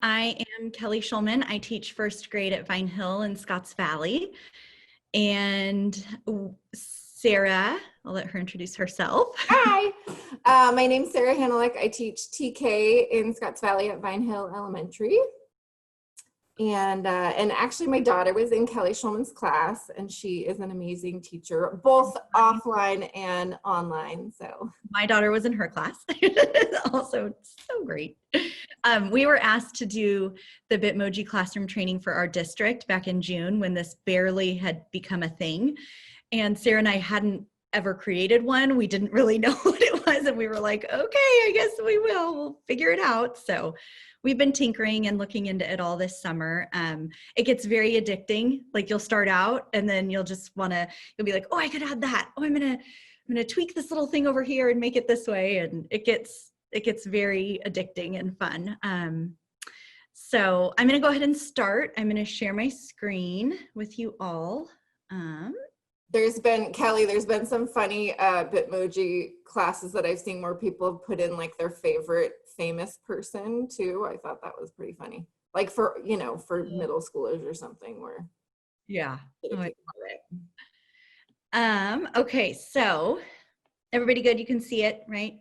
I am Kelly Schulman. I teach first grade at Vine Hill in Scotts Valley. And Sarah, I'll let her introduce herself. Hi, my name's Sarah Hanelick. I teach TK in Scotts Valley at Vine Hill Elementary. And actually my daughter was in Kelly Schulman's class, and she is an amazing teacher, both offline and online. So My daughter was in her class. Also so great. We were asked to do the Bitmoji Classroom training for our district back in June when this barely had become a thing. And Sarah and I hadn't ever created one. We didn't really know what it was. And we were like, okay, I guess we will. We'll figure it out. So we've been tinkering and looking into it all this summer. It gets very addicting. Like you'll start out and then you'll just you'll be like, oh, I could add that. Oh, I'm gonna tweak this little thing over here and make it this way. And it gets very addicting and fun. So I'm gonna go ahead and start. I'm gonna share my screen with you all. there's been some funny Bitmoji classes that I've seen where people have put in like their favorite famous person too. I thought that was pretty funny. Like for middle schoolers or something where. Yeah. Okay, so everybody good? You can see it, right?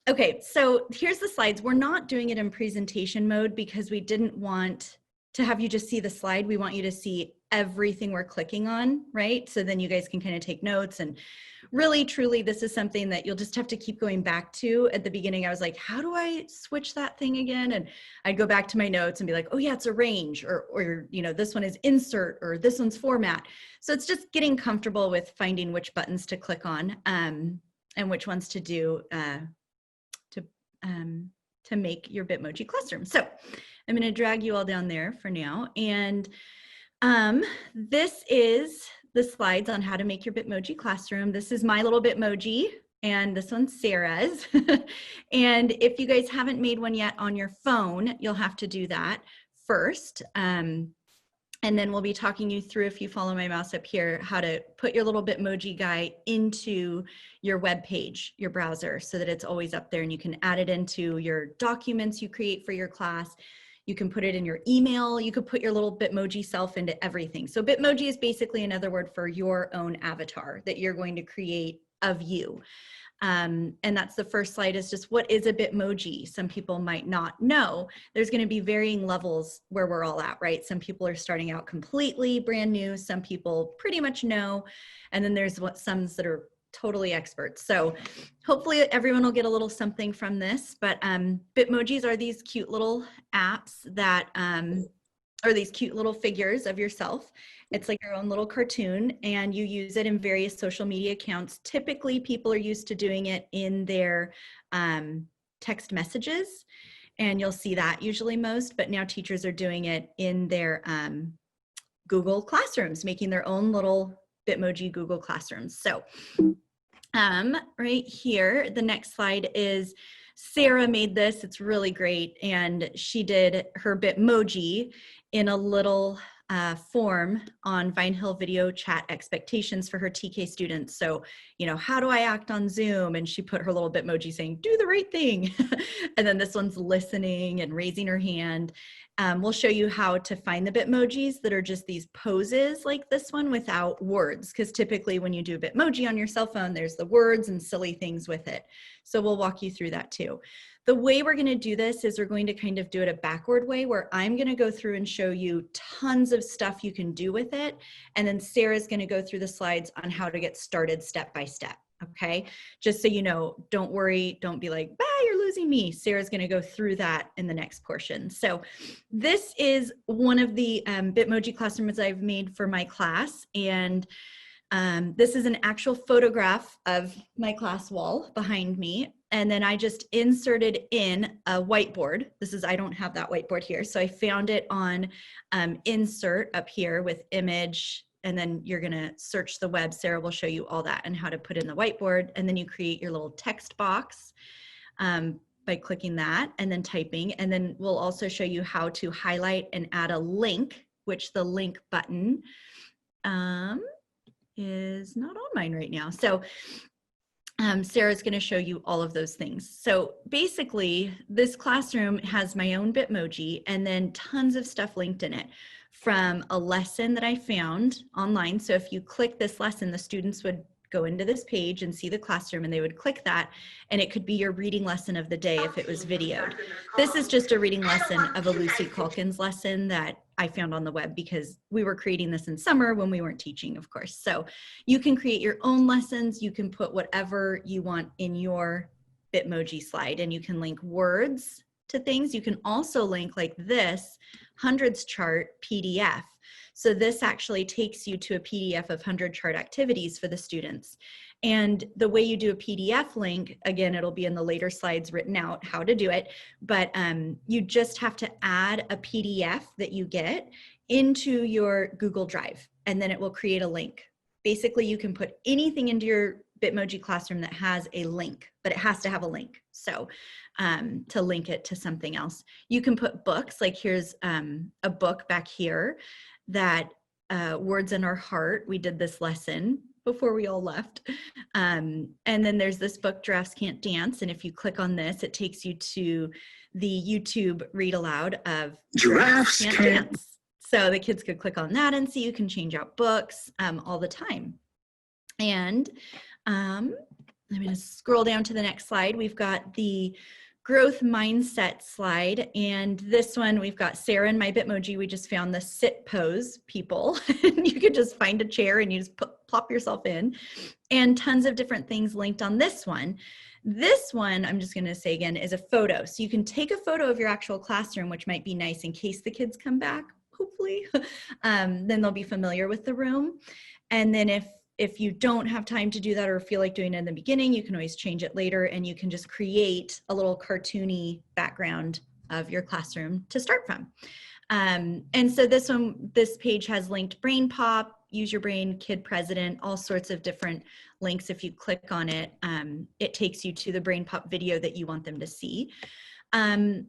Okay, so here's the slides. We're not doing it in presentation mode because we didn't want to have you just see the slide. We want you to see everything we're clicking on, right? So then you guys can kind of take notes, and really, truly, this is something that you'll just have to keep going back to. At the beginning, I was like, how do I switch that thing again? And I'd go back to my notes and be like, oh yeah, it's arrange, or this one is insert, or this one's format. So it's just getting comfortable with finding which buttons to click on and which ones to do to make your Bitmoji Classroom. So I'm going to drag you all down there for now. And this is the slides on how to make your Bitmoji Classroom. This is my little Bitmoji, and this one's Sarah's. And if you guys haven't made one yet on your phone, you'll have to do that first. And then we'll be talking you through, if you follow my mouse up here, how to put your little Bitmoji guy into your web page, your browser, so that it's always up there and you can add it into your documents you create for your class. You can put it in your email. You could put your little Bitmoji self into everything. So Bitmoji is basically another word for your own avatar that you're going to create of you. And that's the first slide, is just what is a Bitmoji? Some people might not know. There's going to be varying levels where we're all at, right? Some people are starting out completely brand new. Some people pretty much know. And then there's some that are totally experts. So hopefully everyone will get a little something from this. But Bitmojis are these cute little apps that are these cute little figures of yourself. It's like your own little cartoon, and you use it in various social media accounts. Typically, people are used to doing it in their text messages, and you'll see that usually most, but now teachers are doing it in their Google Classrooms, making their own little Bitmoji Google Classrooms. So right here, the next slide is Sarah made this. It's really great, and she did her Bitmoji in a little form on Vine Hill video chat expectations for her TK students. So, how do I act on Zoom? And she put her little Bitmoji saying, do the right thing. And then this one's listening and raising her hand. We'll show you how to find the Bitmojis that are just these poses like this one without words, because typically when you do a Bitmoji on your cell phone, there's the words and silly things with it. So we'll walk you through that too. The way we're going to do this is we're going to kind of do it a backward way, where I'm going to go through and show you tons of stuff you can do with it. And then Sarah's going to go through the slides on how to get started step by step. Okay, just so you know, don't worry, don't be like, bah, you're losing me. Sarah's going to go through that in the next portion. So this is one of the Bitmoji classrooms I've made for my class. And this is an actual photograph of my class wall behind me. And then I just inserted in a whiteboard. I don't have that whiteboard here. So I found it on insert up here with image, and then you're gonna search the web. Sarah will show you all that and how to put in the whiteboard. And then you create your little text box by clicking that and then typing. And then we'll also show you how to highlight and add a link, which the link button is not on mine right now. So Sarah's going to show you all of those things. So basically, this classroom has my own Bitmoji and then tons of stuff linked in it from a lesson that I found online. So if you click this lesson, the students would go into this page and see the classroom, and they would click that, and it could be your reading lesson of the day if it was videoed. This is just a reading lesson of a Lucy Calkins lesson that I found on the web because we were creating this in summer when we weren't teaching, of course. So you can create your own lessons. You can put whatever you want in your Bitmoji slide, and you can link words to things. You can also link, like this hundreds chart PDF. So this actually takes you to a PDF of 100 chart activities for the students. And the way you do a PDF link, again, it'll be in the later slides written out how to do it, but you just have to add a PDF that you get into your Google Drive, and then it will create a link. Basically, you can put anything into your Bitmoji Classroom that has a link, but it has to have a link. So to link it to something else, you can put books, like here's a book back here that Words in Our Heart, we did this lesson before we all left. And then there's this book, Giraffes Can't Dance. And if you click on this, it takes you to the YouTube read aloud of Giraffes Can't Dance. So the kids could click on that and see you can change out books all the time. And I'm going to scroll down to the next slide. We've got the growth mindset slide, and this one we've got Sarah and my Bitmoji. We just found the sit pose people. You could just find a chair and you just plop yourself in, and tons of different things linked on this one. This one, I'm just going to say again, is a photo. So you can take a photo of your actual classroom, which might be nice in case the kids come back, hopefully. Then they'll be familiar with the room. And then if you don't have time to do that or feel like doing it in the beginning, you can always change it later, and you can just create a little cartoony background of your classroom to start from. And so this page has linked Brain Pop, Use Your Brain, Kid President, all sorts of different links. If you click on it, it takes you to the Brain Pop video that you want them to see. And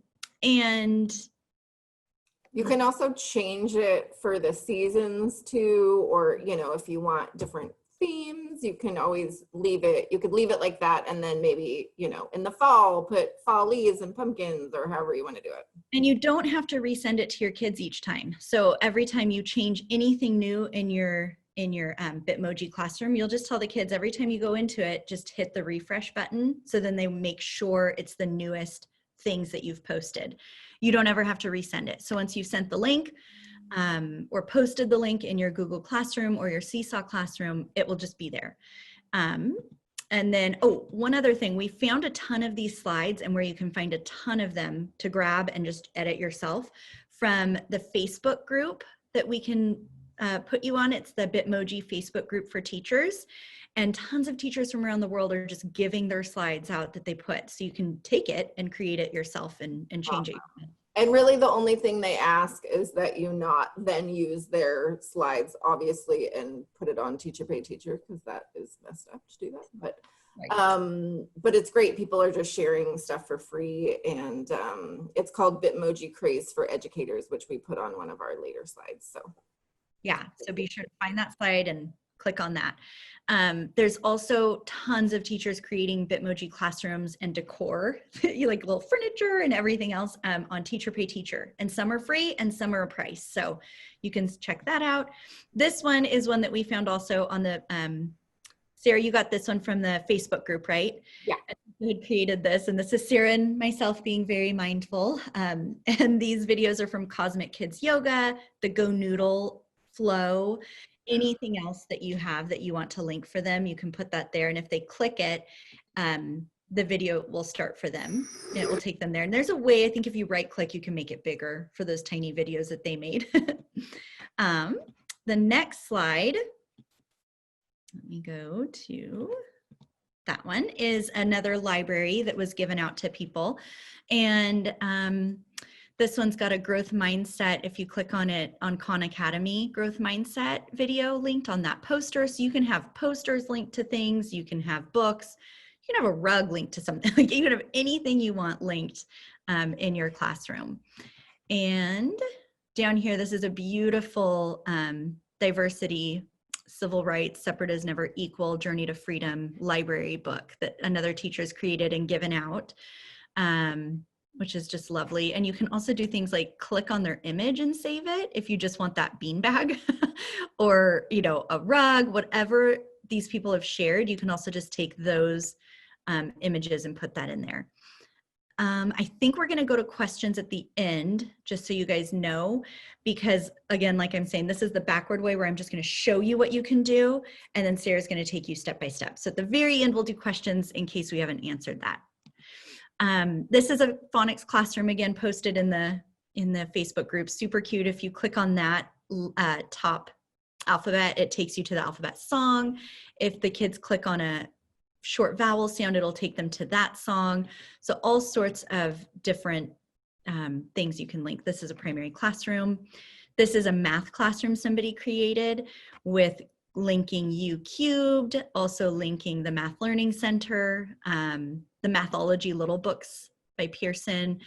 you can also change it for the seasons too, or, you know, if you want different themes, you can always leave it. You could leave it like that, and then maybe, you know, in the fall, put fall leaves and pumpkins, or however you want to do it. And you don't have to resend it to your kids each time. So every time you change anything new in your Bitmoji Classroom, you'll just tell the kids every time you go into it, just hit the refresh button. So then they make sure it's the newest things that you've posted. You don't ever have to resend it. So once you've sent the link or posted the link in your Google Classroom or your Seesaw Classroom, it will just be there. And then, oh, one other thing, we found a ton of these slides, and where you can find a ton of them to grab and just edit yourself from the Facebook group that we can put you on. It's the Bitmoji Facebook group for teachers. And tons of teachers from around the world are just giving their slides out that they put. So you can take it and create it yourself and change it. And really the only thing they ask is that you not then use their slides, obviously, and put it on Teacher Pay Teacher, because that is messed up to do that. But it's great. People are just sharing stuff for free. And it's called Bitmoji Craze for Educators, which we put on one of our later slides. So yeah, so be sure to find that slide and click on that. There's also tons of teachers creating Bitmoji classrooms and decor, like little furniture and everything else on Teacher Pay Teacher. And some are free and some are a price. So you can check that out. This one is one that we found also on the, Sarah, you got this one from the Facebook group, right? Yeah. We had created this, and this is Sarah and myself being very mindful. And these videos are from Cosmic Kids Yoga, the Go Noodle Flow. Anything else that you have that you want to link for them, you can put that there. And if they click it, the video will start for them and it will take them there. And there's a way, I think if you right click, you can make it bigger for those tiny videos that they made. The next slide, let me go to that one, is another library that was given out to people. And this one's got a growth mindset. If you click on it on Khan Academy, growth mindset video linked on that poster. So you can have posters linked to things. You can have books. You can have a rug linked to something. Like you can have anything you want linked in your classroom. And down here, this is a beautiful diversity Civil Rights, Separate is Never Equal, Journey to Freedom library book that another teacher's created and given out, which is just lovely. And you can also do things like click on their image and save it if you just want that beanbag or, you know, a rug, whatever these people have shared. You can also just take those images and put that in there. I think we're going to go to questions at the end, just so you guys know, because again, like I'm saying, this is the backward way where I'm just going to show you what you can do, and then Sarah's going to take you step by step. So at the very end, we'll do questions in case we haven't answered that. This is a Phonics classroom, again, posted in the Facebook group. Super cute. If you click on that top alphabet, it takes you to the alphabet song. If the kids click on a short vowel sound, it'll take them to that song. So all sorts of different things you can link. This is a primary classroom. This is a math classroom somebody created with linking U Cubed, also linking the Math Learning Center, the Mathology Little Books by Pearson,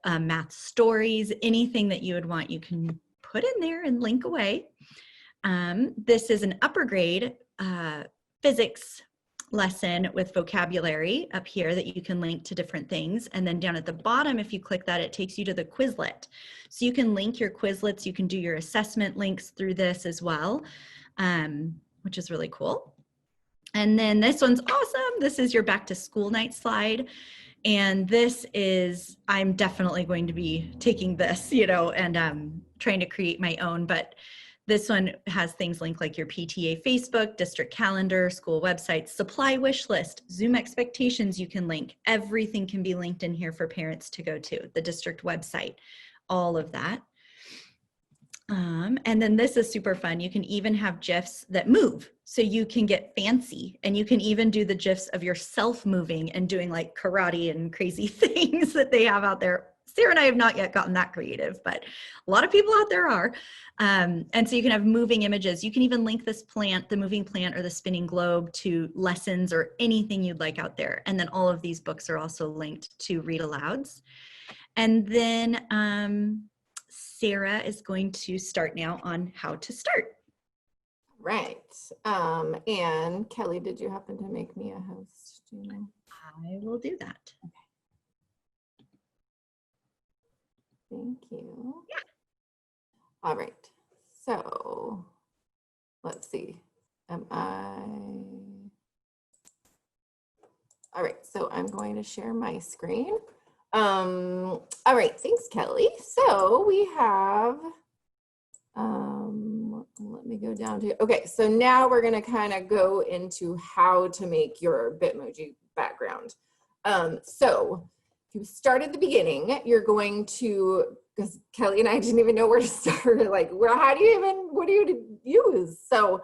math stories, anything that you would want, you can put in there and link away. This is an upper grade physics lesson with vocabulary up here that you can link to different things. And then down at the bottom, if you click that, it takes you to the Quizlet. So you can link your Quizlets, you can do your assessment links through this as well, which is really cool. And then this one's awesome. This is your back to school night slide. And this is, I'm definitely going to be taking this, you know, and trying to create my own, but this one has things linked like your PTA Facebook, district calendar, school websites, supply wish list, Zoom expectations you can link. Everything can be linked in here for parents to go to, the district website, all of that. And then this is super fun. You can even have GIFs that move. So you can get fancy and you can even do the GIFs of yourself moving and doing like karate and crazy things that they have out there. Sarah and I have not yet gotten that creative, but a lot of people out there are. And so you can have moving images. You can even link this plant, the moving plant or the spinning globe, to lessons or anything you'd like out there. And then all of these books are also linked to read alouds. And then Sarah is going to start now on how to start. Right. And Kelly, did you happen to make me a host? Do you know? I will do that. Okay. Thank you. Yeah. All right. So let's see. All right. So I'm going to share my screen. All right. Thanks, Kelly. So we have, let me go down to, okay. So now we're going to kind of go into how to make your Bitmoji background. So if you start at the beginning, you're going to, because Kelly and I didn't even know where to start, like, well, how do you even, what do you use? So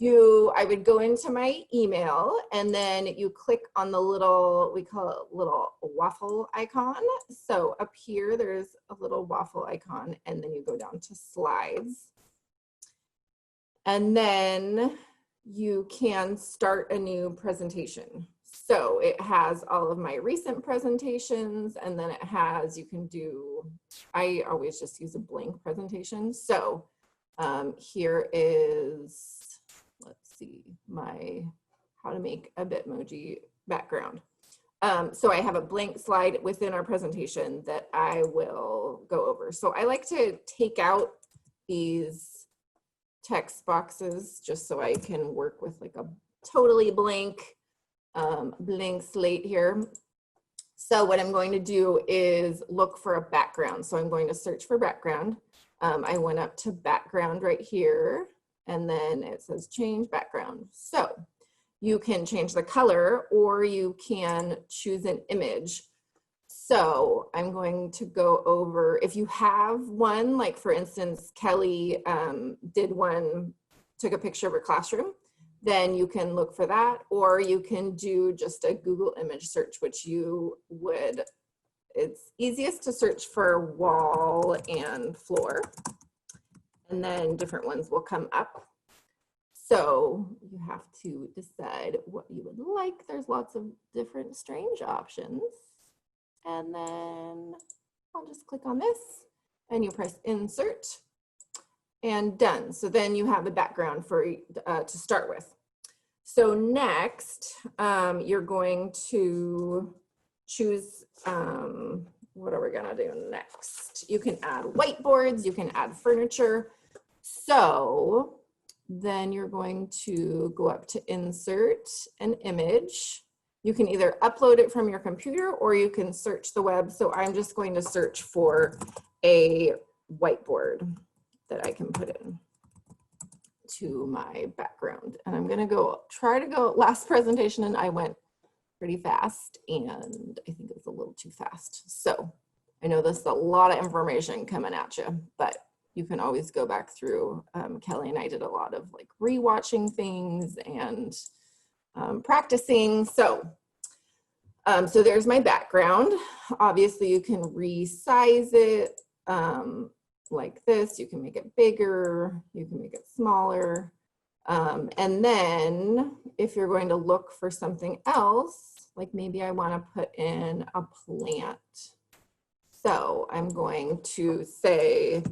I would go into my email and then you click on the little, we call it little waffle icon. So up here, there's a little waffle icon and then you go down to slides. And then you can start a new presentation. So it has all of my recent presentations and then it has, you can do, I always just use a blank presentation. So here is, let's see, my how to make a Bitmoji background. So I have a blank slide within our presentation that I will go over. So I like to take out these text boxes just so I can work with like a totally blank slate here. So what I'm going to do is look for a background. So I'm going to search for background. I went up to background right here and then it says change background. So you can change the color or you can choose an image. So I'm going to go over, if you have one, like for instance, Kelly did one, took a picture of her classroom, then you can look for that, or you can do just a Google image search, which you would, it's easiest to search for wall and floor, and then different ones will come up. So you have to decide what you would like. There's lots of different strange options. And then I'll just click on this and you press insert. and done. So then you have a background for to start with. So next, you're going to choose, what are we gonna do next? You can add whiteboards, you can add furniture. So then you're going to go up to insert an image. You can either upload it from your computer or you can search the web. So I'm just going to search for a whiteboard that I can put in to my background. And I'm gonna try to go, last presentation and I went pretty fast and I think it was a little too fast. So I know this is a lot of information coming at you, but you can always go back through. Kelly and I did a lot of like rewatching things and practicing. So there's my background. Obviously you can resize it like this. You can make it bigger, you can make it smaller. And then if you're going to look for something else, like maybe I want to put in a plant. So I'm going to say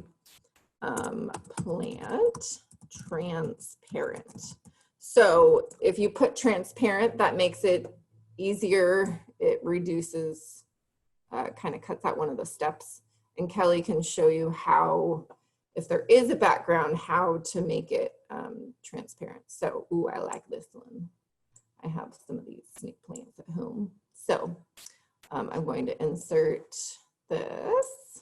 plant transparent. So if you put transparent, that makes it easier. It reduces, kind of cuts out one of the steps. And Kelly can show you how, if there is a background, how to make it transparent. So, ooh, I like this one. I have some of these snake plants at home. So I'm going to insert this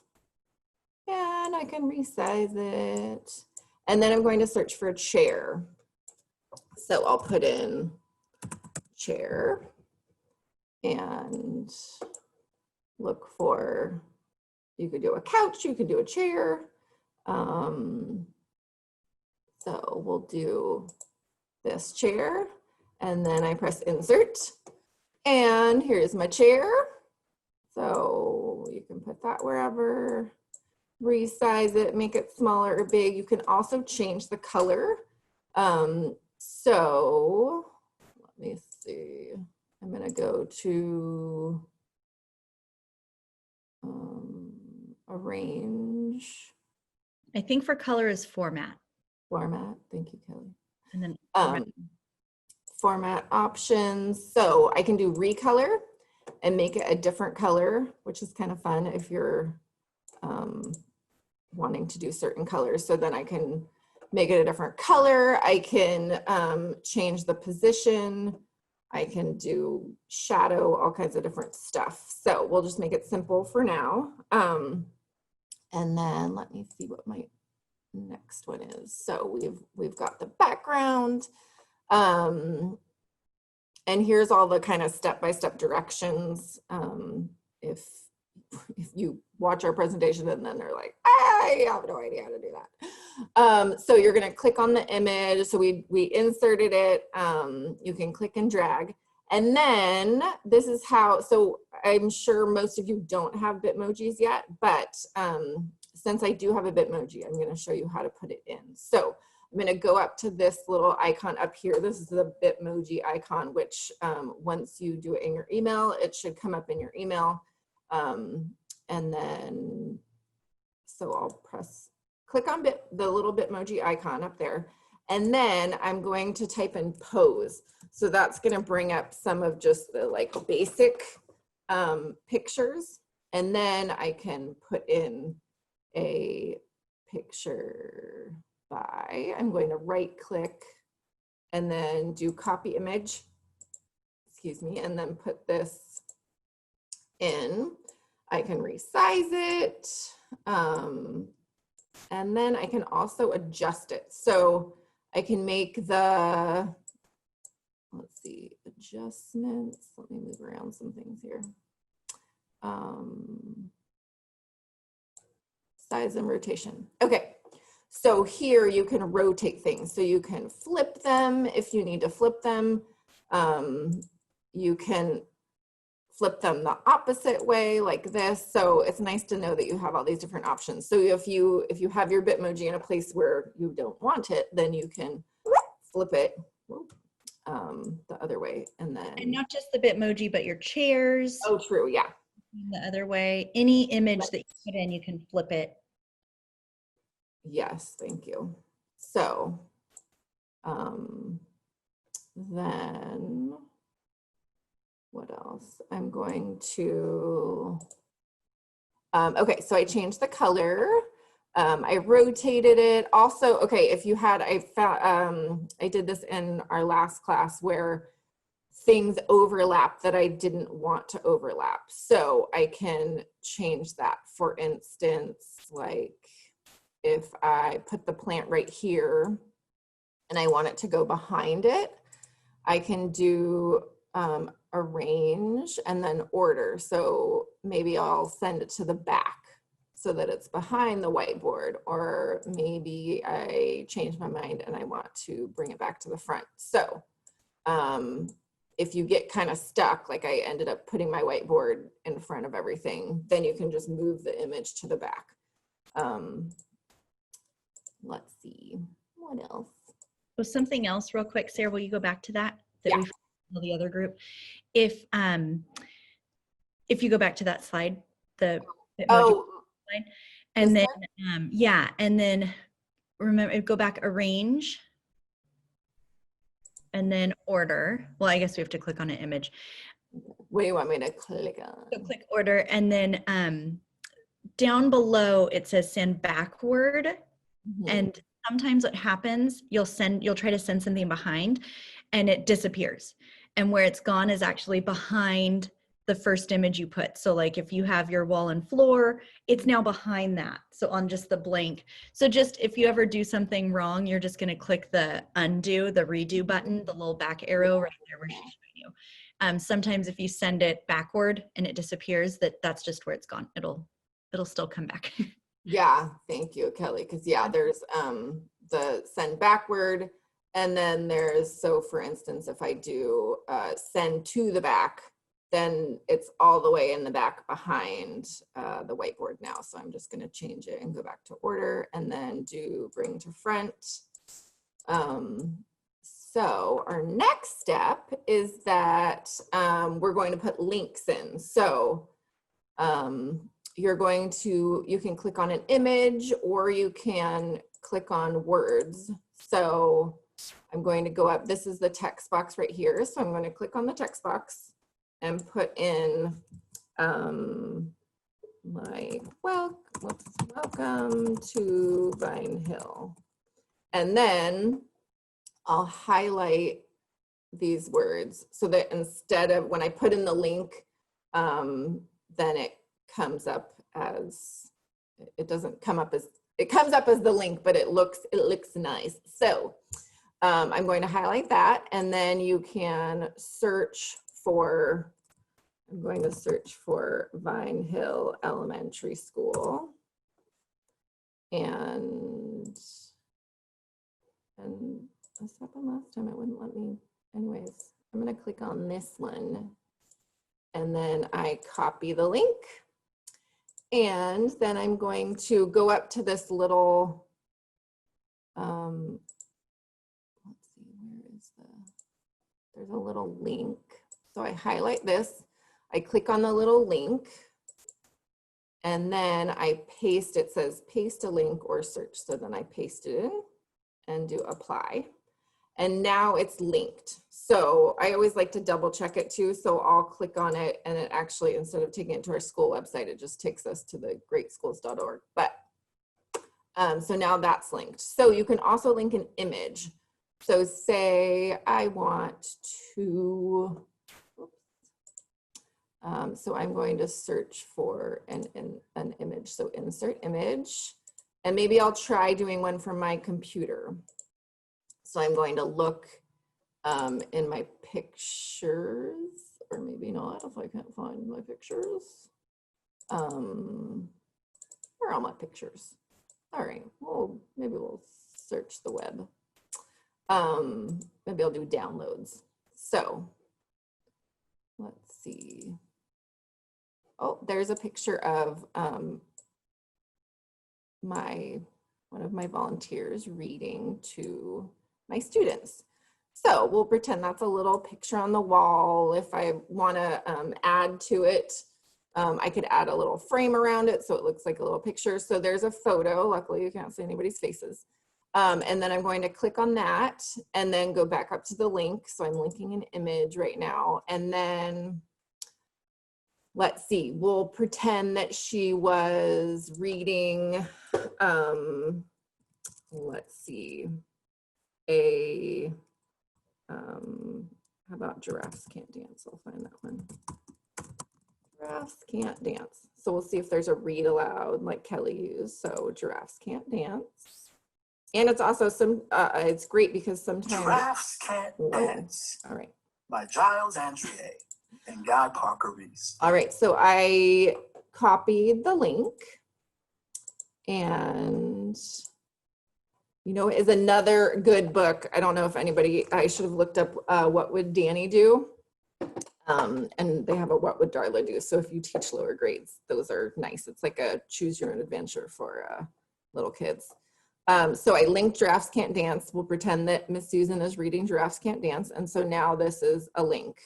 and I can resize it. And then I'm going to search for a chair. So I'll put in chair and look for, you could do a couch, you could do a chair. So we'll do this chair and then I press insert and here's my chair. So you can put that wherever, resize it, make it smaller or big. You can also change the color. So let me see, I'm gonna go to arrange. I think for color is format. Format, thank you, Kelly. And then format options. So I can do recolor and make it a different color, which is kind of fun if you're wanting to do certain colors. So then I can make it a different color. I can change the position. I can do shadow, all kinds of different stuff. So we'll just make it simple for now. And then let me see what my next one is. So we've got the background. And here's all the kind of step-by-step directions. If you watch our presentation and then they're like, I have no idea how to do that. So you're gonna click on the image. So we inserted it. You can click and drag. And then this is how, so I'm sure most of you don't have Bitmojis yet, but since I do have a Bitmoji, I'm gonna show you how to put it in. So I'm gonna go up to this little icon up here. This is the Bitmoji icon, which once you do it in your email, it should come up in your email. And then, so I'll click on the little Bitmoji icon up there. And then I'm going to type in pose. So that's gonna bring up some of just the like basic pictures. And then I can put in a picture by, I'm going to right click and then do copy image, excuse me, and then put this in. I can resize it. And then I can also adjust it. So I can make the, let's see, adjustments. Let me move around some things here. Size and rotation. Okay, so here you can rotate things. So you can flip them if you need to flip them. You can flip them the opposite way like this. So it's nice to know that you have all these different options. So if you have your Bitmoji in a place where you don't want it, then you can flip it the other way. And then, and not just the Bitmoji, but your chairs. oh, true, yeah. The other way, any image that you put in, you can flip it. Yes, thank you. So then what else? I'm going to, okay, so I changed the color. I rotated it. Also, okay, if you had, I found, I did this in our last class where things overlap that I didn't want to overlap. So I can change that. For instance, like if I put the plant right here and I want it to go behind it, I can do arrange and then order. So maybe I'll send it to the back so that it's behind the whiteboard, or maybe I change my mind and I want to bring it back to the front. So if you get kind of stuck, like I ended up putting my whiteboard in front of everything, then you can just move the image to the back. Let's see, what else? So something else real quick, Sarah, will you go back to that Yeah. we found the other group? If you go back to that slide, the Bitmoji slide, and then yeah, and then remember, go back, arrange, and then order. Well, I guess we have to click on an image. What do you want me to click on? So click order, and then down below it says send backward. And sometimes what happens, you'll try to send something behind and it disappears. And where it's gone is actually behind the first image you put. So like if you have your wall and floor, it's now behind that. So on just the blank. So just if you ever do something wrong, you're just going to click the undo, the redo button, the little back arrow right there where she's showing you. Sometimes if you send it backward and it disappears, that's just where it's gone. It'll still come back. Yeah, thank you, Kelly. Because yeah, there's the send backward, and then there's, so for instance, if I do send to the back, then it's all the way in the back behind the whiteboard now. So I'm just going to change it and go back to order and then do bring to front. So our next step is that we're going to put links in. So you can click on an image or you can click on words. So I'm going to go up, this is the text box right here. So I'm going to click on the text box and put in welcome to Vine Hill. And then I'll highlight these words so that instead of when I put in the link, then it comes up as, it doesn't come up as, it comes up as the link, but it looks nice. So I'm going to highlight that, and then you can search for, I'm going to search for Vine Hill Elementary School. And this happened last time, it wouldn't let me. Anyways, I'm going to click on this one, and then I copy the link. And then I'm going to go up to this little, let's see, where is there's a little link. So I highlight this, I click on the little link, and then I paste, it says paste a link or search. So then I paste it in and do apply. And now it's linked. So I always like to double check it too. So I'll click on it, and it actually, instead of taking it to our school website, it just takes us to the greatschools.org. But so now that's linked. So you can also link an image. So say I want to, so I'm going to search for an image. So insert image, and maybe I'll try doing one from my computer. So I'm going to look in my pictures, or maybe not if I can't find my pictures. Where are all my pictures? All right, well, maybe we'll search the web. Maybe I'll do downloads. So let's see. Oh, there's a picture of one of my volunteers reading to my students. So we'll pretend that's a little picture on the wall. If I want to add to it, I could add a little frame around it so it looks like a little picture. So there's a photo. Luckily, you can't see anybody's faces. And then I'm going to click on that and then go back up to the link. So I'm linking an image right now. And then let's see, we'll pretend that she was reading, let's see, how about Giraffes Can't Dance? I'll find that one. Giraffes Can't Dance. So we'll see if there's a read aloud like Kelly used. So Giraffes Can't Dance. And it's also it's great because sometimes. Giraffes Can't Dance. All right. By Giles Andrier and Guy Parker Reese. All right, so I copied the link, and is another good book. I don't know if I should have looked up What Would Danny Do? And they have a What Would Darla Do? So if you teach lower grades, those are nice. It's like a choose your own adventure for little kids. So I linked Giraffes Can't Dance. We'll pretend that Miss Susan is reading Giraffes Can't Dance. And so now this is a link.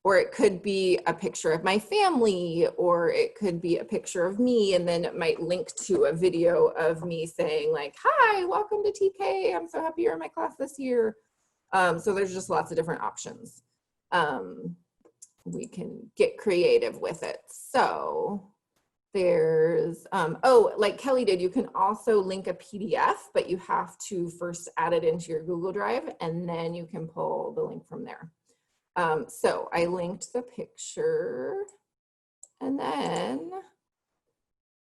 Or it could be a picture of my family, or it could be a picture of me, and then it might link to a video of me saying like, hi, welcome to TK. I'm so happy you're in my class this year. So there's just lots of different options. We can get creative with it. So there's, like Kelly did, you can also link a PDF, but you have to first add it into your Google Drive, and then you can pull the link from there. So I linked the picture, and then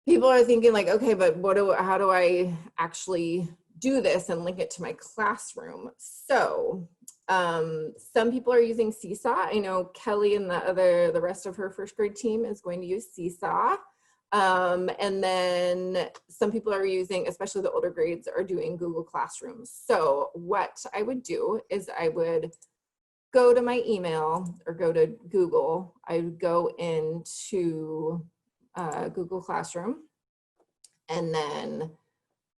people are thinking like, okay, but how do I actually do this and link it to my classroom? So some people are using Seesaw. I know Kelly and the rest of her first grade team is going to use Seesaw. And then some people are using, especially the older grades, are doing Google Classroom. So what I would do is I would go to my email or go to Google. I would go into Google Classroom, and then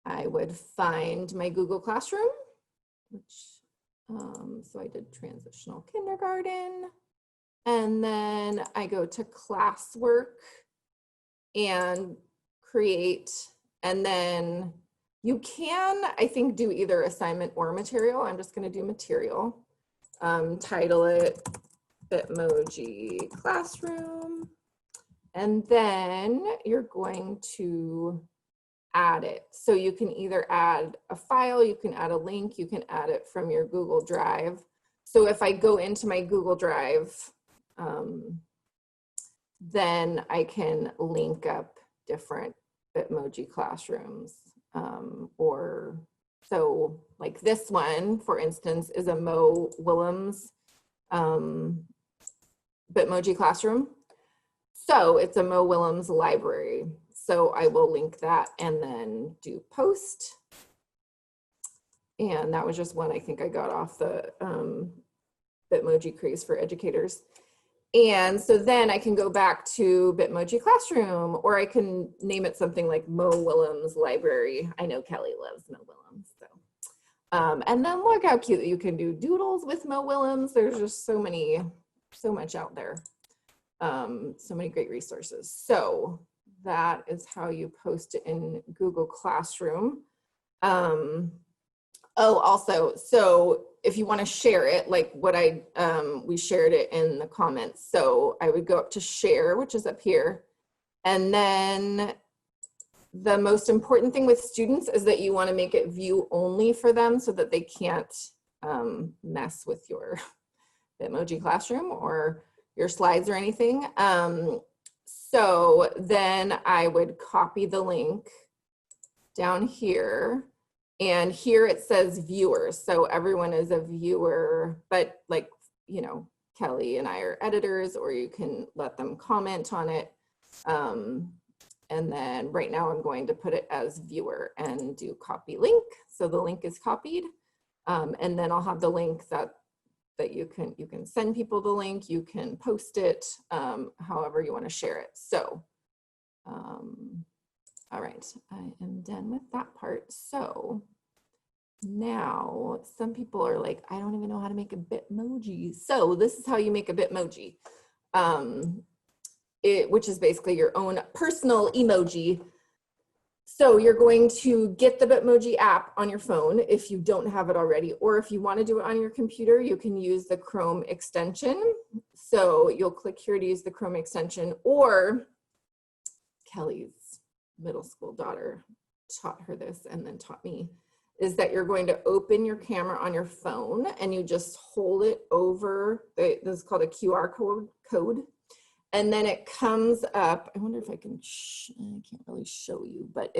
I would find my Google Classroom, so I did transitional kindergarten, and then I go to classwork and create, and then you can, I think, do either assignment or material. I'm just going to do material. Title it Bitmoji Classroom, and then you're going to add it. So you can either add a file, you can add a link, you can add it from your Google Drive. So if I go into my Google Drive, then I can link up different Bitmoji classrooms, so like this one, for instance, is a Mo Willems Bitmoji Classroom. So it's a Mo Willems library. So I will link that and then do post. And that was just one I think I got off the Bitmoji craze for educators. And so then I can go back to Bitmoji Classroom, or I can name it something like Mo Willems Library. I know Kelly loves Mo Willems, so. And then look how cute you can do doodles with Mo Willems. There's just so much out there. So many great resources. So that is how you post it in Google Classroom. Also, so if you want to share it, like what we shared it in the comments. So I would go up to share, which is up here. And then the most important thing with students is that you want to make it view only for them so that they can't mess with your Bitmoji Classroom or your slides or anything. So then I would copy the link down here. And here it says viewers. So everyone is a viewer, but like, Kelly and I are editors, or you can let them comment on it. And then right now I'm going to put it as viewer and do copy link. So the link is copied. And then I'll have the link that you can send people the link, you can post it, however you want to share it. So, all right, I am done with that part. So now some people are like, I don't even know how to make a Bitmoji. So this is how you make a Bitmoji. which is basically your own personal emoji. So you're going to get the Bitmoji app on your phone if you don't have it already, or if you want to do it on your computer, you can use the Chrome extension. So you'll click here to use the Chrome extension, or Kelly's middle school daughter taught her this and then taught me, is that you're going to open your camera on your phone and you just hold it over, this is called a QR code. And then it comes up, I wonder if I can, I can't really show you, but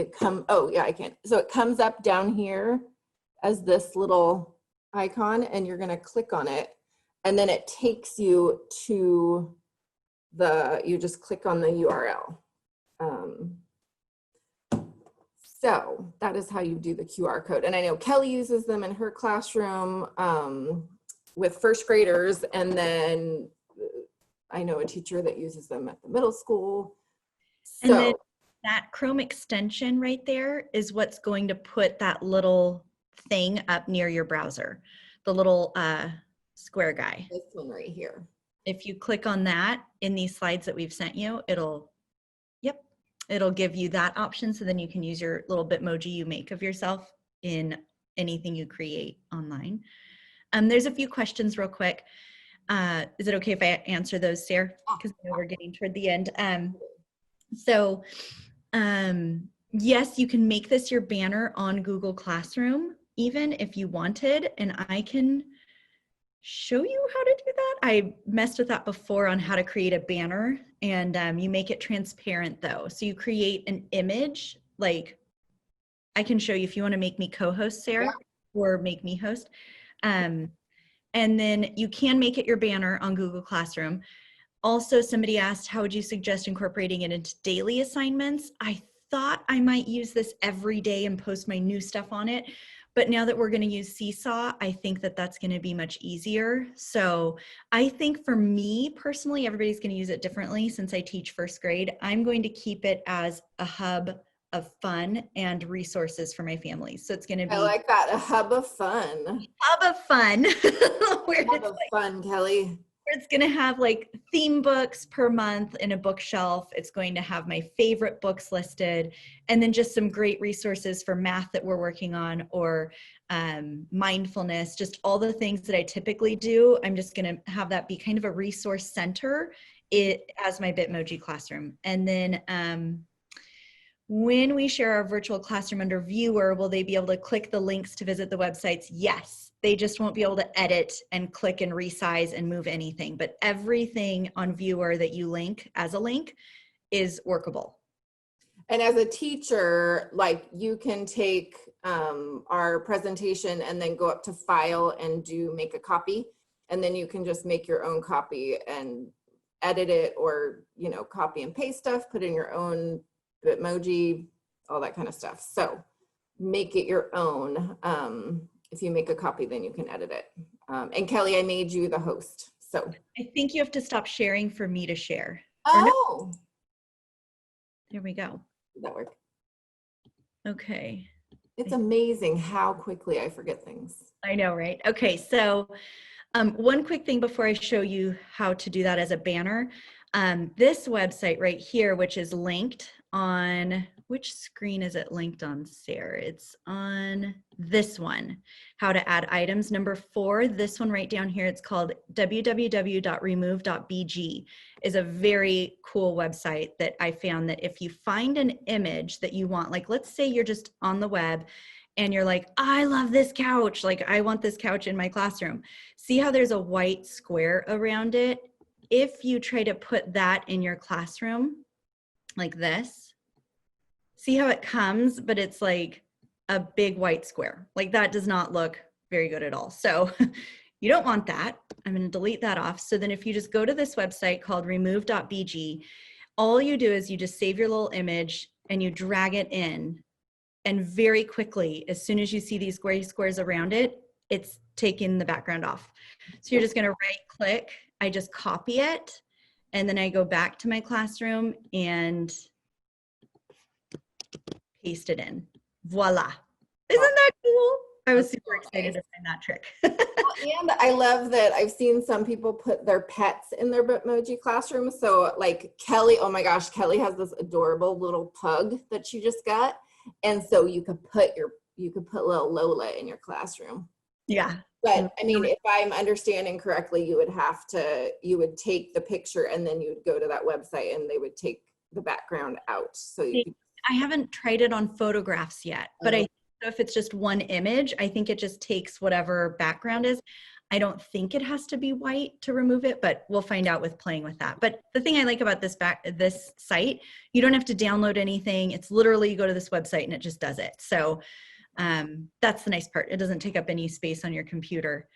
oh yeah, I can. So it comes up down here as this little icon, and you're gonna click on it. And then it takes you to you just click on the URL. So that is how you do the QR code. And I know Kelly uses them in her classroom with first graders, and then I know a teacher that uses them at the middle school. And then that Chrome extension right there is what's going to put that little thing up near your browser, the little square guy. This one right here. If you click on that in these slides that we've sent you, it'll give you that option. So then you can use your little Bitmoji you make of yourself in anything you create online. There's a few questions real quick. Is it okay if I answer those, Sarah? Because I know we're getting toward the end. Yes, you can make this your banner on Google Classroom, even if you wanted, and I can show you how to do that. I messed with that before on how to create a banner, and you make it transparent though. So you create an image, like I can show you if you want to make me co-host, Sarah, or make me host. And then you can make it your banner on Google Classroom. Also, somebody asked, how would you suggest incorporating it into daily assignments? I thought I might use this every day and post my new stuff on it. But now that we're going to use Seesaw, I think that that's going to be much easier. So I think for me personally, everybody's going to use it differently since I teach first grade. I'm going to keep it as a hub of fun and resources for my family. So it's going to be— I like that, a hub of fun. Hub of fun. Hub of fun, Kelly. It's going to have like theme books per month in a bookshelf. It's going to have my favorite books listed, and then just some great resources for math that we're working on, or mindfulness, just all the things that I typically do. I'm just going to have that be kind of a resource center as my Bitmoji Classroom. And then when we share our virtual classroom under viewer, will they be able to click the links to visit the websites? Yes. They just won't be able to edit and click and resize and move anything, but everything on viewer that you link as a link is workable. And as a teacher, like you can take our presentation and then go up to file and make a copy. And then you can just make your own copy and edit it, or, you know, copy and paste stuff, put in your own Bitmoji, all that kind of stuff. So make it your own. If you make a copy, then you can edit it. And Kelly, I made you the host. So I think you have to stop sharing for me to share. Oh, There we go. did that work? Okay. It's amazing how quickly I forget things. I know, right? Okay, so one quick thing before I show you how to do that as a banner. This website right here, which is linked on, which screen is it linked on, Sarah? It's on this one, how to add items. Number 4, this one right down here, it's called www.remove.bg, is a very cool website that I found that if you find an image that you want, like let's say you're just on the web and you're like, I love this couch, like I want this couch in my classroom. See how there's a white square around it? If you try to put that in your classroom like this, see how it comes, but it's like a big white square. Like that does not look very good at all. So you don't want that. I'm going to delete that off. So then if you just go to this website called remove.bg, all you do is you just save your little image and you drag it in. And very quickly, as soon as you see these gray squares around it, it's taking the background off. So you're just going to right click. I just copy it. And then I go back to my classroom and paste it in. Voila. Isn't that cool? I was super excited to find that trick. And I love that I've seen some people put their pets in their Bitmoji classroom. So like Kelly, oh my gosh, Kelly has this adorable little pug that she just got. And so you could put little Lola in your classroom. Yeah. But I mean, if I'm understanding correctly, you would take the picture and then you would go to that website and they would take the background out. So you could, I haven't tried it on photographs yet, but I know if it's just one image, I think it just takes whatever background is. I don't think it has to be white to remove it, but we'll find out with playing with that. But the thing I like about this site, you don't have to download anything. It's literally you go to this website and it just does it. So that's the nice part. It doesn't take up any space on your computer.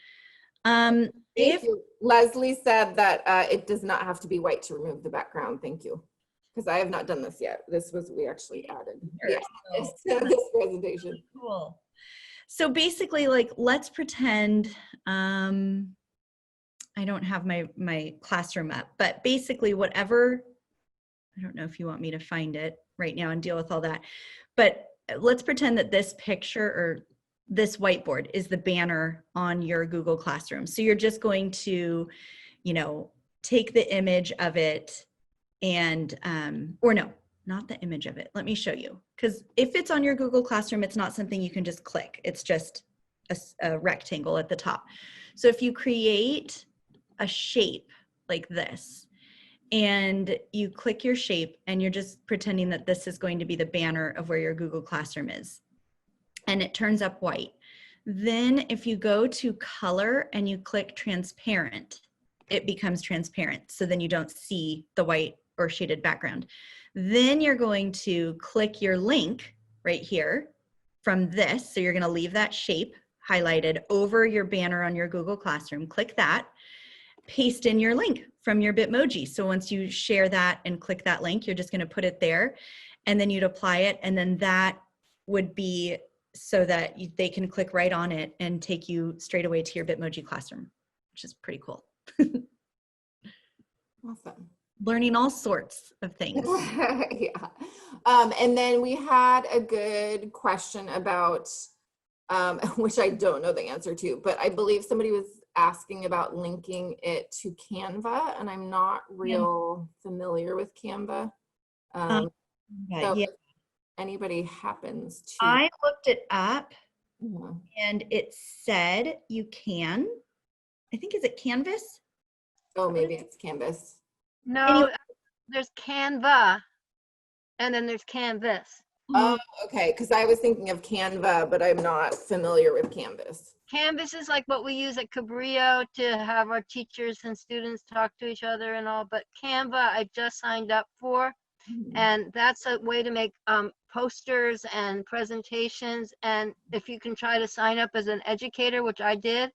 Thank you. Leslie said that it does not have to be white to remove the background. Thank you. Because I have not done this yet. We actually added this presentation. Cool. So basically, like, let's pretend, I don't have my classroom up, but basically whatever, I don't know if you want me to find it right now and deal with all that, but let's pretend that this picture or this whiteboard is the banner on your Google Classroom. So you're just going to, take the image of it and, or no, not the image of it. Let me show you. Because if it's on your Google Classroom, it's not something you can just click. It's just a rectangle at the top. So if you create a shape like this, and you click your shape and you're just pretending that this is going to be the banner of where your Google Classroom is, and it turns up white. Then if you go to color and you click transparent, it becomes transparent. So then you don't see the white or shaded background. Then you're going to click your link right here from this. So you're going to leave that shape highlighted over your banner on your Google Classroom. Click that, paste in your link from your Bitmoji. So once you share that and click that link, you're just going to put it there and then you'd apply it. And then that would be so that they can click right on it and take you straight away to your Bitmoji Classroom, which is pretty cool. Awesome. Learning all sorts of things. Yeah. And then we had a good question about, which I don't know the answer to, but I believe somebody was asking about linking it to Canva, and I'm not real familiar with Canva. So if anybody happens to. I looked it up and it said you can, I think, is it Canvas? Oh, maybe it's Canvas. No, there's Canva, and then there's Canvas. Oh, okay, because I was thinking of Canva, but I'm not familiar with Canvas. Canvas is like what we use at Cabrillo to have our teachers and students talk to each other and all, but Canva I just signed up for, and that's a way to make posters and presentations. And if you can try to sign up as an educator, which I did,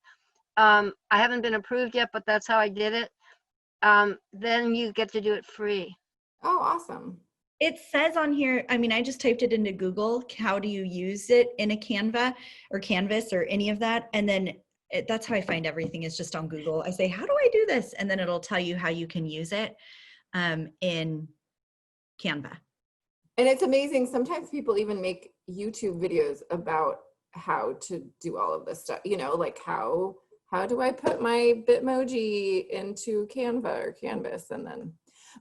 I haven't been approved yet, but that's how I did it. Then you get to do it free. Oh, awesome. It says on here, I mean, I just typed it into Google, how do you use it in a Canva or Canvas or any of that? And then that's how I find everything, is just on Google. I say, how do I do this? And then it'll tell you how you can use it in Canva. And it's amazing. Sometimes people even make YouTube videos about how to do all of this stuff, like how do I put my Bitmoji into Canva or Canvas? And then,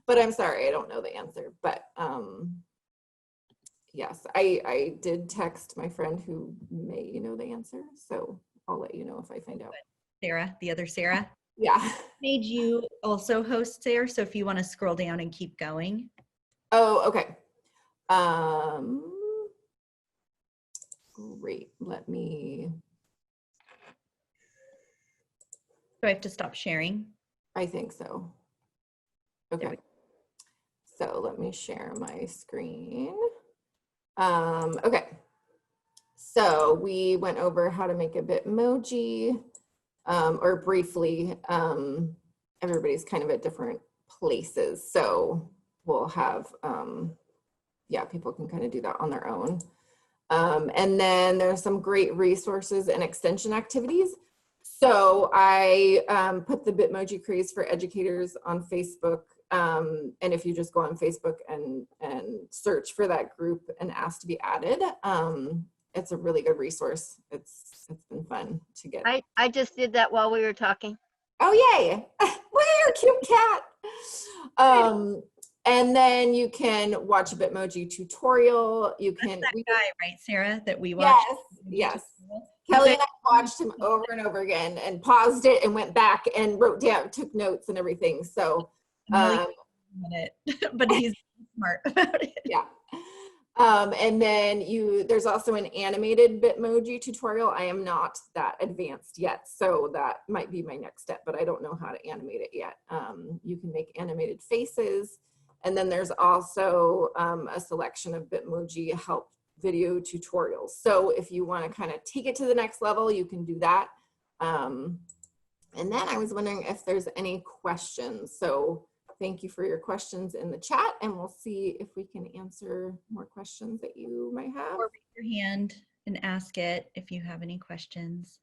but I'm sorry, I don't know the answer, but yes, I did text my friend who may know the answer. So I'll let you know if I find out. Sarah, the other Sarah. Yeah. Made you also host, Sarah. So if you want to scroll down and keep going. Oh, okay. Great. Let me. Do I have to stop sharing? I think so. Okay. So let me share my screen. Okay. So we went over how to make a Bitmoji, or briefly, everybody's kind of at different places. So we'll have, yeah, people can kind of do that on their own. And then there's some great resources and extension activities. So I put the Bitmoji Craze for Educators on Facebook. And if you just go on Facebook and search for that group and ask to be added, it's a really good resource. It's it's been fun to get. I just did that while we were talking. Oh, yay. Look at your cute cat. And then you can watch a Bitmoji tutorial. You can. That guy, right, Sarah, that we watched? Yes. Kelly and I watched him over and over again and paused it and went back and wrote down, took notes and everything. So, But he's smart about it. yeah. And then there's also an animated Bitmoji tutorial. I am not that advanced yet, so that might be my next step, but I don't know how to animate it yet. You can make animated faces. And then there's also a selection of Bitmoji help video tutorials. So if you want to kind of take it to the next level, you can do that. And then I was wondering if there's any questions. So thank you for your questions in the chat, and we'll see if we can answer more questions that you might have. Or raise your hand and ask it if you have any questions.